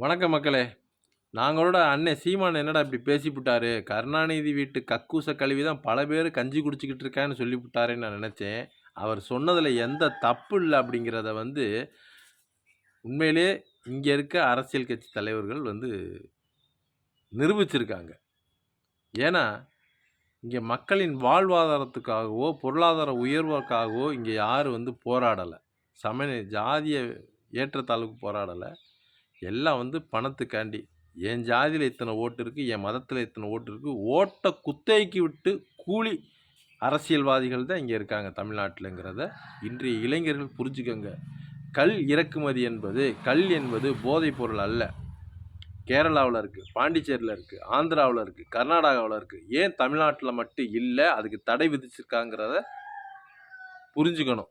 வணக்கம் மக்களே. நாங்களோட அண்ணன் சீமான் என்னடா இப்படி பேசிப்புட்டாரு. கருணாநிதி வீட்டு கக்கூச கழுவி தான் பல பேர் கஞ்சி குடிச்சுக்கிட்டு இருக்கான்னு சொல்லிப்புட்டாருன்னு நான் நினச்சேன். அவர் சொன்னதில எந்த தப்பு இல்ல அப்படிங்கிறத உண்மையிலேயே இங்க இருக்க அரசியல் கட்சி தலைவர்கள் நிரூபிச்சிருக்காங்க. ஏன்னா, இங்க மக்களின் வாழ்வாதாரத்துக்காகவோ, பொருளாதார உயர்வுக்காகவோ இங்க யாரும் போராடல. ஜாதிய ஏற்றத்தாழ்வுக்கு போராடல. எல்லாம் பணத்துக்காண்டி. என் ஜாதியில இத்தனை ஓட்டு இருக்கு, என் மதத்தில இத்தனை ஓட்டு இருக்கு. ஓட்ட குத்தகைக்கு விட்டு கூலி அரசியல்வாதிகள் தான் இங்க இருக்காங்க தமிழ்நாட்டிலங்கிறத இன்றைய இளைஞர்கள் புரிஞ்சுக்கங்க. கல் என்பது போதைப் பொருள் அல்ல. கேரளாவில் இருக்கு, பாண்டிச்சேரியில் இருக்கு, ஆந்திராவில் இருக்கு, கர்நாடகாவில் இருக்கு. ஏன் தமிழ்நாட்டில் மட்டும் இல்லை, அதுக்கு தடை விதிச்சிருக்காங்கிறத புரிஞ்சுக்கணும்.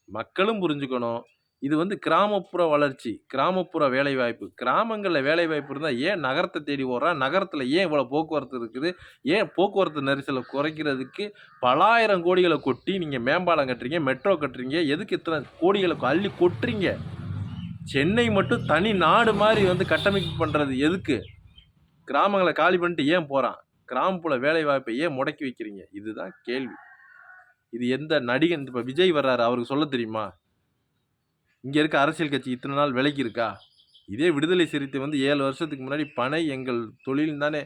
மக்களும் புரிஞ்சுக்கணும். இது கிராமப்புற வளர்ச்சி, கிராமப்புற வேலைவாய்ப்பு. கிராமங்களில் வேலைவாய்ப்பு இருந்தால் ஏன் நகரத்தை தேடி ஓடுறான்? நகரத்தில் ஏன் இவ்வளோ போக்குவரத்து இருக்குது? ஏன் போக்குவரத்து நெரிசலை குறைக்கிறதுக்கு பலாயிரம் கோடிகளை கொட்டி நீங்கள் மேம்பாலம் கட்டுறீங்க, மெட்ரோ கட்டுறீங்க. எதுக்கு இத்தனை கோடிகளை அள்ளி கொட்டுறீங்க? சென்னை மட்டும் தனி நாடு மாதிரி கட்டமைப்பு பண்ணுறது எதுக்கு? கிராமங்களை காலி பண்ணிட்டு ஏன் போகிறான்? கிராமப்புற வேலைவாய்ப்பை ஏன் முடக்கி வைக்கிறீங்க? இதுதான் கேள்வி. இது எந்த நடிகன்? இப்போ விஜய் வர்றாரு, அவருக்கு சொல்ல தெரியுமா? இங்கே இருக்க அரசியல் கட்சி இத்தனை நாள் விலைக்கு இருக்கா? இதே விடுதலை சிறுத்தை 7 வருஷத்துக்கு முன்னாடி பனை எங்கள் தொழில் தானே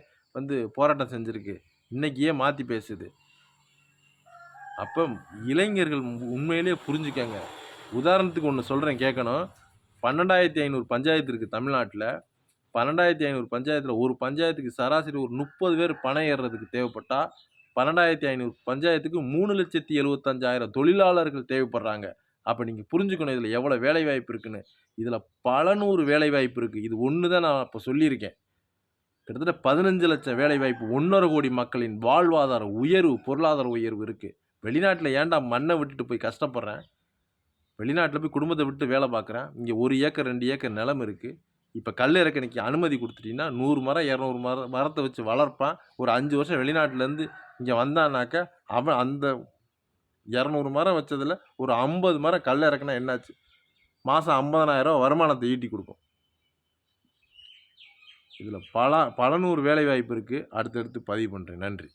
போராட்டம் செஞ்சுருக்கு. இன்னைக்கு ஏன் மாற்றி பேசுது? அப்போ இளைஞர்கள் உண்மையிலே புரிஞ்சுக்கங்க. உதாரணத்துக்கு ஒன்று சொல்கிறேன், கேட்கணும். 12,500 பஞ்சாயத்து இருக்குது தமிழ்நாட்டில். 12,500 பஞ்சாயத்தில் ஒரு பஞ்சாயத்துக்கு சராசரி ஒரு 30 பேர் பனை ஏறுறதுக்கு தேவைப்பட்டால் 12,500 பஞ்சாயத்துக்கு 3,75,000 தொழிலாளர்கள் தேவைப்படுறாங்க. அப்போ நீங்கள் புரிஞ்சுக்கணும் இதில் எவ்வளோ வேலைவாய்ப்பு இருக்குன்னு. இதில் பல நூறு வேலைவாய்ப்பு இருக்குது. இது ஒன்று தான் நான் இப்போ சொல்லியிருக்கேன். கிட்டத்தட்ட 15 லட்சம் வேலைவாய்ப்பு, 1.5 கோடி மக்களின் வாழ்வாதார உயர்வு, பொருளாதார உயர்வு இருக்குது. வெளிநாட்டில் ஏன்டா மண்ணை விட்டுட்டு போய் கஷ்டப்படுறேன்? வெளிநாட்டில் போய் குடும்பத்தை விட்டு வேலை பார்க்குறேன். இங்கே 1 ஏக்கர் 2 ஏக்கர் நிலம் இருக்குது. இப்போ கல் இறக்கணிக்கு அனுமதி கொடுத்துட்டீங்கன்னா 100 மரம் 200 மரத்தை வச்சு வளர்ப்பான். ஒரு 5 வருஷம் வெளிநாட்டிலேருந்து இங்கே வந்தானாக்கா அவன் அந்த 200 மரம் வச்சதில் ஒரு 50 மரம் கல் இறக்குனா என்னாச்சு? மாதம் 50,000 வருமானத்தை ஈட்டி கொடுக்கும். இதில் பல நூறு வேலை வாய்ப்பு இருக்குது. அடுத்தடுத்து பதிவு பண்ணுறேன். நன்றி.